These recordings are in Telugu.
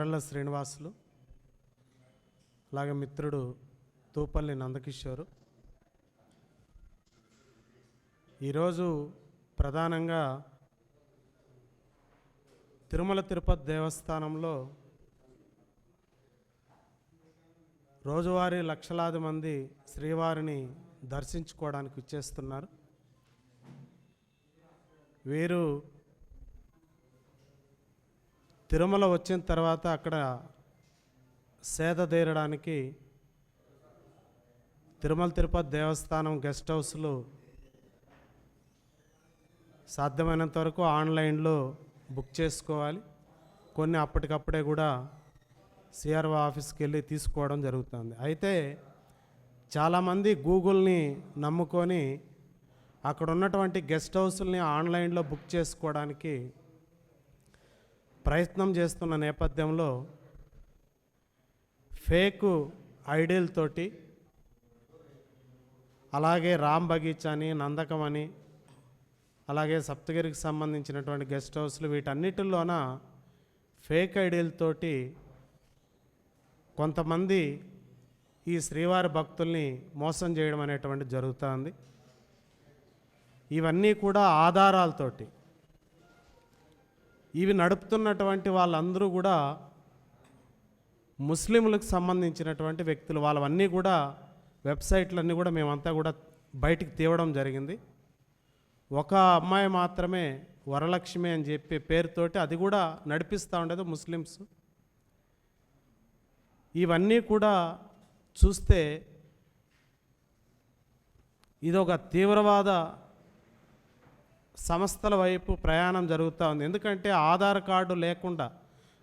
ఎర్రళ్ళ శ్రీనివాసులు, అలాగే మిత్రుడు తూపల్లి నందకిషోరు. ఈరోజు ప్రధానంగా తిరుమల తిరుపతి దేవస్థానంలో రోజువారీ లక్షలాది మంది శ్రీవారిని దర్శించుకోవడానికి వచ్చేస్తున్నారు. వీరు తిరుమల వచ్చిన తర్వాత అక్కడ సేద తీరడానికి తిరుమల తిరుపతి దేవస్థానం గెస్ట్ హౌస్లు సాధ్యమైనంత వరకు ఆన్లైన్లో బుక్ చేసుకోవాలి. కొన్ని అప్పటికప్పుడే కూడా సిఆర్ఓ ఆఫీస్కి వెళ్ళి తీసుకోవడం జరుగుతుంది. అయితే చాలామంది గూగుల్ని నమ్ముకొని అక్కడ ఉన్నటువంటి గెస్ట్ హౌస్ని ఆన్లైన్లో బుక్ చేసుకోవడానికి ప్రయత్నం చేస్తున్న నేపథ్యంలో ఫేక్ ఐడీలతోటి, అలాగే రామ్ బగీచ్ అని, నందకం అని, అలాగే సప్తగిరికి సంబంధించినటువంటి గెస్ట్ హౌస్లు, వీటన్నిటిలోన ఫేక్ ఐడీలతోటి కొంతమంది ఈ శ్రీవారి భక్తుల్ని మోసం చేయడం అనేటువంటి జరుగుతుంది. ఇవన్నీ కూడా ఆధారాలతోటి. ఇవి నడుపుతున్నటువంటి వాళ్ళందరూ కూడా ముస్లింలకు సంబంధించినటువంటి వ్యక్తులు. వాళ్ళవన్నీ కూడా వెబ్సైట్లన్నీ కూడా మేమంతా కూడా బయటికి తీయడం జరిగింది. ఒక అమ్మాయి మాత్రమే వరలక్ష్మి అని చెప్పి పేరుతోటి అది కూడా నడిపిస్తూ ఉండేది ముస్లిమ్స్. ఇవన్నీ కూడా చూస్తే ఇదొక తీవ్రవాద సంస్థల వైపు ప్రయాణం జరుగుతూ ఉంది. ఎందుకంటే ఆధార్ కార్డు లేకుండా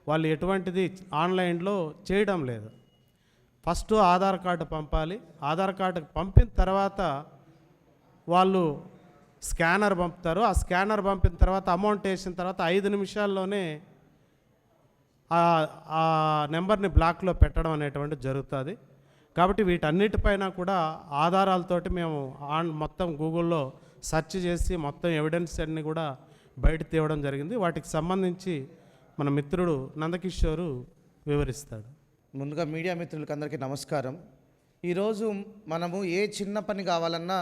వాళ్ళు ఎటువంటిది ఆన్లైన్లో చేయడం లేదు. ఫస్ట్ ఆధార్ కార్డు పంపాలి. ఆధార్ కార్డు పంపిన తర్వాత వాళ్ళు స్కానర్ పంపుతారు. ఆ స్కానర్ పంపిన తర్వాత అమౌంట్ వేసిన తర్వాత 5 నిమిషాల్లోనే ఆ నెంబర్ని బ్లాక్లో పెట్టడం అనేటువంటి జరుగుతుంది. కాబట్టి వీటన్నిటిపైన కూడా ఆధారాలతోటి మేము మొత్తం గూగుల్లో సెర్చ్ చేసి మొత్తం ఎవిడెన్స్ అన్ని కూడా బయట తీయడం జరిగింది. వాటికి సంబంధించి మన మిత్రుడు నందకిషోరు వివరిస్తాడు. ముందుగా మీడియా మిత్రులకు అందరికీ నమస్కారం. ఈరోజు మనము ఏ చిన్న పని కావాలన్నా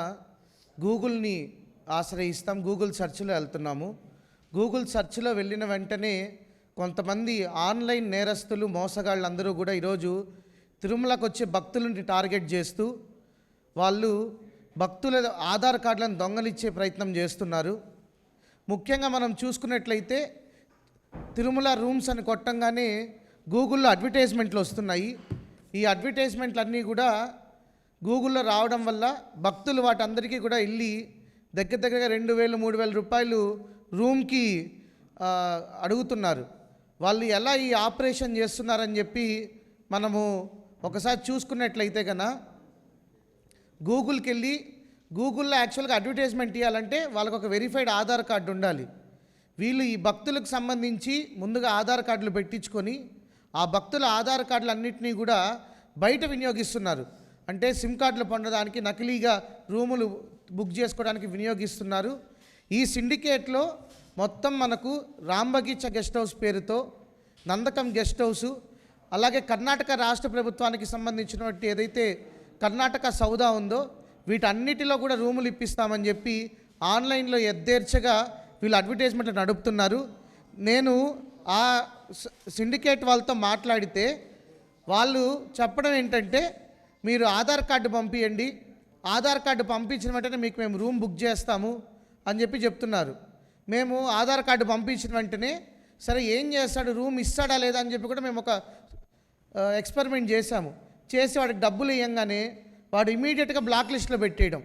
గూగుల్ని ఆశ్రయిస్తాం. గూగుల్ సెర్చ్లో వెళ్తున్నాము. గూగుల్ సెర్చ్లో వెళ్ళిన వెంటనే కొంతమంది ఆన్లైన్ నేరస్తులు, మోసగాళ్ళందరూ కూడా ఈరోజు తిరుమలకు వచ్చే భక్తులని టార్గెట్ చేస్తూ వాళ్ళు భక్తుల ఆధార్ కార్డులను దొంగలిచ్చే ప్రయత్నం చేస్తున్నారు. ముఖ్యంగా మనం చూసుకున్నట్లయితే తిరుమల రూమ్స్ అని కొట్టంగానే గూగుల్లో అడ్వర్టైజ్మెంట్లు వస్తున్నాయి. ఈ అడ్వర్టైజ్మెంట్లన్నీ కూడా గూగుల్లో రావడం వల్ల భక్తులు వాటందరికీ కూడా వెళ్ళి దగ్గరగా 2,000-3,000 రూపాయలు రూమ్కి అడుగుతున్నారు. వాళ్ళు ఎలా ఈ ఆపరేషన్ చేస్తున్నారని చెప్పి మనము ఒకసారి చూసుకున్నట్లయితే కన్నా గూగుల్కి వెళ్ళి గూగుల్లో యాక్చువల్గా అడ్వర్టైజ్మెంట్ ఇవ్వాలంటే వాళ్ళకు ఒక వెరిఫైడ్ ఆధార్ కార్డు ఉండాలి. వీళ్ళు ఈ భక్తులకు సంబంధించి ముందుగా ఆధార్ కార్డులు పెట్టించుకొని ఆ భక్తుల ఆధార్ కార్డులు అన్నింటినీ కూడా బయట వినియోగిస్తున్నారు. అంటే సిమ్ కార్డులు పొందడానికి, నకిలీగా రూములు బుక్ చేసుకోవడానికి వినియోగిస్తున్నారు. ఈ సిండికేట్లో మొత్తం మనకు రామ్ బగీచ్ గెస్ట్ హౌస్ పేరుతో, నందకం గెస్ట్ హౌసు, అలాగే కర్ణాటక రాష్ట్ర ప్రభుత్వానికి సంబంధించినటువంటి ఏదైతే కర్ణాటక సౌదా ఉందో వీటన్నిటిలో కూడా రూములు ఇప్పిస్తామని చెప్పి ఆన్లైన్లో ఎద్దేర్చగా వీళ్ళు అడ్వర్టైజ్మెంట్లు నడుపుతున్నారు. నేను ఆ సిండికేట్ వాళ్ళతో మాట్లాడితే వాళ్ళు చెప్పడం ఏంటంటే, మీరు ఆధార్ కార్డు పంపించండి, ఆధార్ కార్డు పంపించిన వెంటనే మీకు మేము రూమ్ బుక్ చేస్తాము అని చెప్పి చెప్తున్నారు. మేము ఆధార్ కార్డు పంపించిన వెంటనే సరే ఏం చేస్తాడు, రూమ్ ఇస్తాడా లేదా అని చెప్పి కూడా మేము ఒక ఎక్స్పెరిమెంట్ చేసి వాడికి డబ్బులు ఇవ్వగానే వాడు ఇమీడియట్గా బ్లాక్ లిస్ట్లో పెట్టేయడం.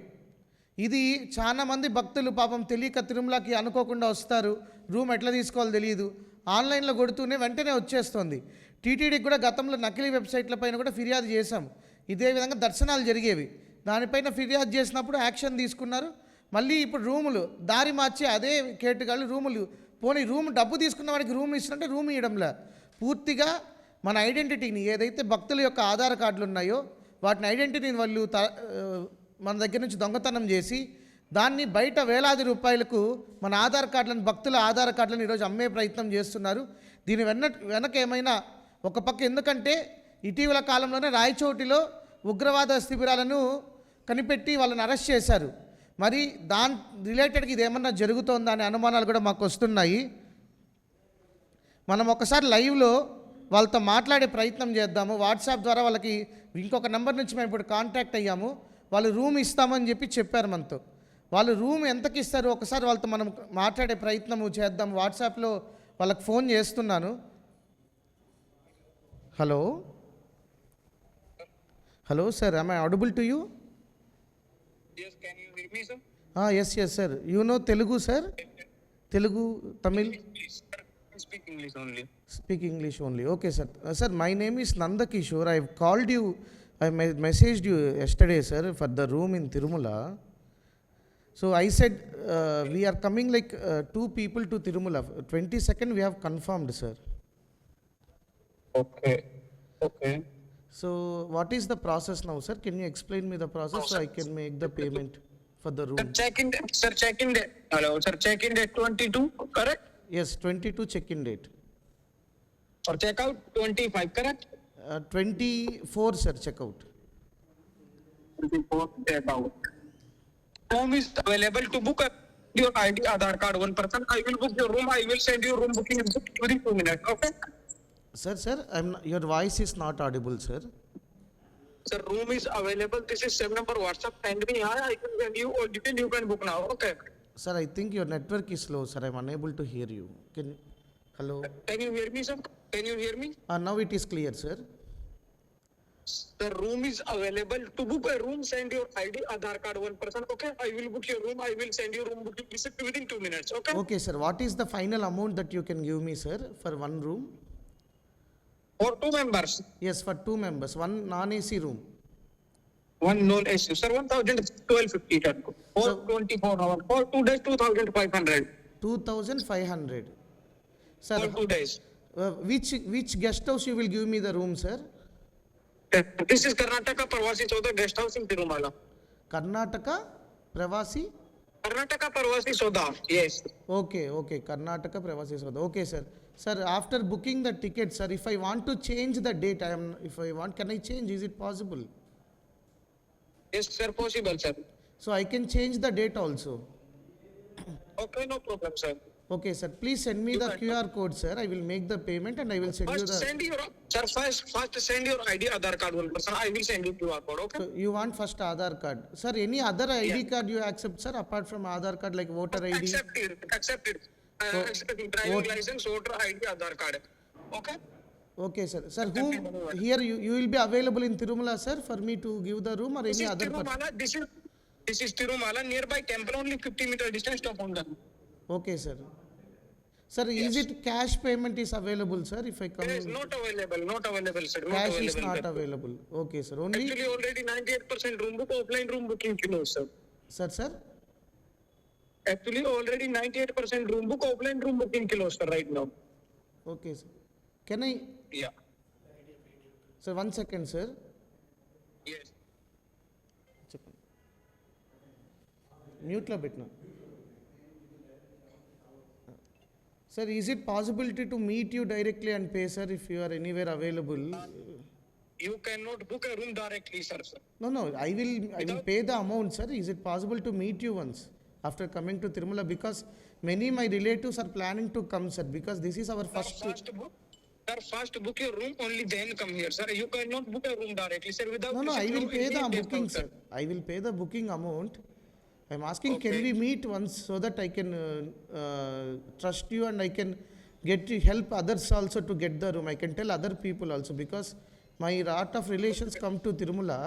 ఇది చాలామంది భక్తులు పాపం తెలియక తిరుమలకి అనుకోకుండా వస్తారు. రూమ్ ఎట్లా తీసుకోవాలో తెలియదు. ఆన్లైన్లో కొడుతూనే వెంటనే వచ్చేస్తుంది. టీటీడీకి కూడా గతంలో నకిలీ వెబ్సైట్ల పైన కూడా ఫిర్యాదు చేశాము. ఇదే విధంగా దర్శనాలు జరిగేవి. దానిపైన ఫిర్యాదు చేసినప్పుడు యాక్షన్ తీసుకున్నారు. మళ్ళీ ఇప్పుడు రూములు దారి మార్చి అదే కేటుగాళ్ళు రూములు పోనీ రూమ్ డబ్బు తీసుకున్న వాడికి రూమ్ ఇస్తుంటే రూమ్ ఇవ్వడంలే. పూర్తిగా మన ఐడెంటిటీని, ఏదైతే భక్తుల యొక్క ఆధార్ కార్డులు ఉన్నాయో వాటిని ఐడెంటిటీని వాళ్ళు మన దగ్గర నుంచి దొంగతనం చేసి దాన్ని బయట వేలాది రూపాయలకు మన ఆధార్ కార్డులను, భక్తుల ఆధార్ కార్డులను ఈరోజు అమ్మే ప్రయత్నం చేస్తున్నారు. దీని వెనక ఏమైనా ఒక పక్క ఎందుకంటే ఇటీవల కాలంలోనే రాయచోటిలో ఉగ్రవాద శిబిరాలను కనిపెట్టి వాళ్ళని అరెస్ట్ చేశారు. మరి దాని రిలేటెడ్గా ఇది ఏమన్నా జరుగుతోందా అనే అనుమానాలు కూడా మాకు వస్తున్నాయి. మనం ఒకసారి లైవ్లో వాళ్ళతో మాట్లాడే ప్రయత్నం చేద్దాము. వాట్సాప్ ద్వారా వాళ్ళకి ఇంకొక నెంబర్ నుంచి మేము ఇప్పుడు కాంటాక్ట్ అయ్యాము. వాళ్ళు రూమ్ ఇస్తామని చెప్పారు మనతో. వాళ్ళు రూమ్ ఎంతకి ఇస్తారు ఒకసారి వాళ్ళతో మనం మాట్లాడే ప్రయత్నం చేద్దాం. వాట్సాప్లో వాళ్ళకి ఫోన్ చేస్తున్నాను. Hello hello sir, am I audible to you? Yes, can you hear me, sir? Yes sir. You know Telugu, sir? Telugu, Tamil? Please, sir, speak English only. Speak English only. Okay, sir. Sir, my name is Nanda Kishore. I've called you, I messaged you yesterday, sir, for the room in Tirumala. So I said we are coming like 2 people to Tirumala. 22nd we have confirmed, sir. Okay. So what is the process now, sir? Can you explain me the process so I can make the payment for the room? Check-in date. Hello, sir, check-in date 22, correct? Yes, 22 check-in date. Or check-out 25, correct? 24, sir, check-out. 24 check-out. Room is available to book your ID, Aadhaar card, one person. I will book your room. I will send you room booking within 2 minutes, okay? Sir, your voice is not audible, sir. Sir, room is available. This is same number WhatsApp. Send me. I can send you all detail. You can book now, okay? Sir, I think your network is slow, sir. I'm unable to hear you. Hello? Can you hear me, sir? Can you hear me? Now it is clear, sir. The room is available. To book a room, send your ID, Aadhaar card, one person. Okay, I will book your room. I will send you room booking receipt within 2 minutes. Okay. Okay, sir. What is the final amount that you can give me, sir, for one room? For 2 members, Yes, for 2 members. One non-AC room. one non-AC. Sir, 1,1250. For 24 hours. For 2 days, 2,500. 2,500. Sir, For 2 days. which guest house you will give me the room, sir? This is Karnataka Parvasi Soda Guest House in Tirumala. Karnataka Pravasi? Karnataka Parvasi Soda. Yes. Okay. Karnataka Pravasi Soda. Okay, sir. Sir, after booking the ticket, sir, if I want to change the date, can I change? Is it possible? Yes, sir. Possible, sir. So I can change the date also. Okay, no problem, sir. Okay, sir. Please send me the QR code, sir. I will make the payment and I will send you First, the. first send your ID, Aadhaar card, one person. I will send you QR code. Okay. So you want first Aadhaar card, sir? Any other ID card you accept, sir? Apart from Aadhaar card, like voter ID. Accepted. Driving license, voter ID, Aadhaar card. Okay. Okay, sir. Sir, whom here you will be available in Tirumala, sir, for me to give the room or This any is other person? Tirumala. This is Tirumala, nearby temple, only 50-meter distance to Pondan. Okay, sir. Sir, is it cash payment is available, sir? If I come, It is not available, sir. cash is not available. Okay, sir. Only, Actually, already 98% room book, offline room booking closed, sir. sir. Actually, already 98% room book, offline room booking closed, sir, right now. Okay, sir. Can I, Yeah. sir, 1 second, sir. Yes. Mute lo పెట్టినా. Sir, is it possibility to meet you directly and pay, sir, if you are anywhere available? You cannot book a room directly, sir. No, I will pay the amount, sir. Is it possible to meet you once after coming to Tirumala? Because many my relatives are planning to come, sir, because this is our first. First book your room, only then come here, sir. You cannot book a room directly, sir, without. No, I will pay the guest booking, house, sir. I will pay the booking amount. I'm asking, can Okay. we meet once so that I can trust you and I can get to help others also to get the room. I can tell other people also, because my lot of relations come to Tirumala.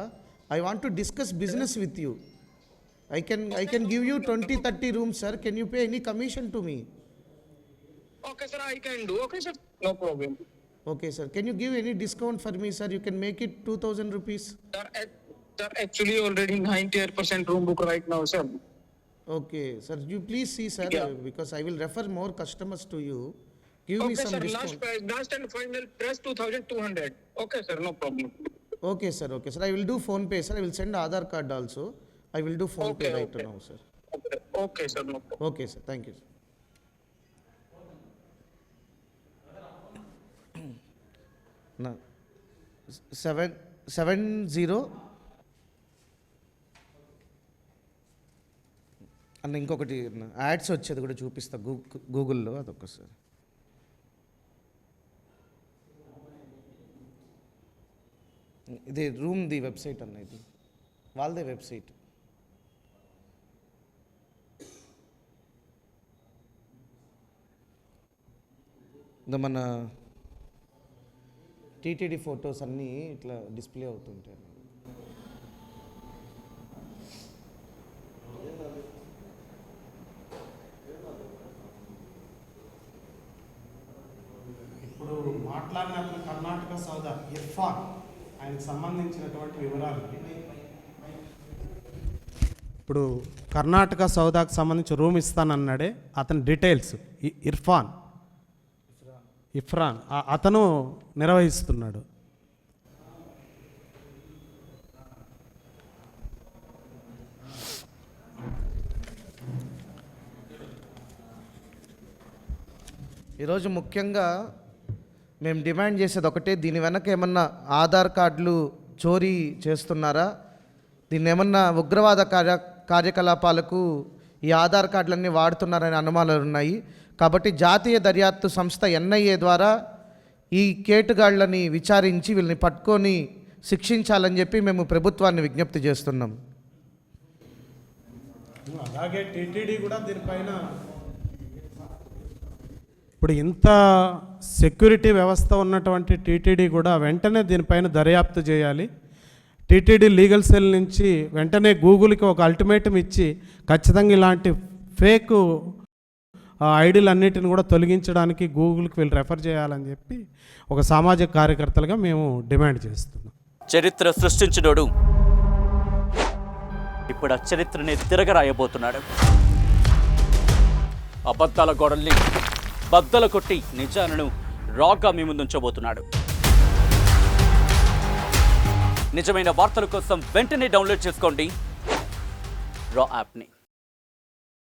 I want to discuss business with you. I can give you 20-30 rooms, sir. Can you pay any commission to me? Okay, sir, I can do. Okay, sir, no problem. Okay, sir. Can you give any discount for me, sir? You can make it 2,000 rupees. Sir, actually already 98% room book right now, sir. Okay, sir. You please see, sir, Yeah. because I will refer more customers to you. Give me Okay, some sir, discount. last and final price 2,200. Okay, sir, no problem. Okay, sir. I will do phone pay, sir. I will send Aadhaar card also. I will do phone pay Okay, right okay. now, sir. Okay, sir, no problem. Okay, sir. Thank you, sir. 70 అన్న ఇంకొకటి యాడ్స్ వచ్చేది కూడా చూపిస్తా గూగుల్లో అదొక్కసారి. ఇది రూమ్ది వెబ్సైట్ అన్న, ఇది వాళ్ళదే వెబ్సైట్. ఇంకా మన టీటీడీ ఫొటోస్ అన్నీ ఇట్లా డిస్ప్లే అవుతుంటాయి. ఇప్పుడు మాట్లాడిన కర్ణాటక సౌదా ఇర్ఫాన్, ఆయనకు సంబంధించినటువంటి వివరాలు. ఇప్పుడు కర్ణాటక సౌదాకు సంబంధించి రూమ్ ఇస్తానన్నాడే అతని డీటెయిల్స్ ఇఫ్రాన్ అతను నిర్వహిస్తున్నాడు. ఈరోజు ముఖ్యంగా మేము డిమాండ్ చేసేది ఒకటే, దీని వెనక ఏమన్నా ఆధార్ కార్డులు చోరీ చేస్తున్నారా, దీన్ని ఏమన్నా ఉగ్రవాద కార్యకలాపాలకు ఈ ఆధార్ కార్డులన్నీ వాడుతున్నారనే అనుమానాలు ఉన్నాయి. కాబట్టి జాతీయ దర్యాప్తు సంస్థ NIA ద్వారా ఈ కేటుగాళ్లని విచారించి వీళ్ళని పట్టుకొని శిక్షించాలని చెప్పి మేము ప్రభుత్వాన్ని విజ్ఞప్తి చేస్తున్నాం. అలాగే టీటీడీ కూడా దీనిపైన ఇప్పుడు ఇంత సెక్యూరిటీ వ్యవస్థ ఉన్నటువంటి టీటీడీ కూడా వెంటనే దీనిపైన దర్యాప్తు చేయాలి. టీటీడీ లీగల్ సెల్ నుంచి వెంటనే గూగుల్కి ఒక అల్టిమేటం ఇచ్చి ఖచ్చితంగా ఇలాంటి ఫేక్ ఐడీలన్నిటిని కూడా తొలగించడానికి గూగుల్కి వీళ్ళు రెఫర్ చేయాలని చెప్పి ఒక సామాజిక కార్యకర్తలుగా మేము డిమాండ్ చేస్తున్నాం. చరిత్ర సృష్టించినోడు ఇప్పుడు ఆ చరిత్రని తిరగరాయబోతున్నాడు. అబద్ధాల గోడల్ని బద్దలు కొట్టి నిజాలను రాగా మీ ముందుంచబోతున్నాడు. నిజమైన వార్తల కోసం వెంటనే డౌన్లోడ్ చేసుకోండి రా యాప్ని.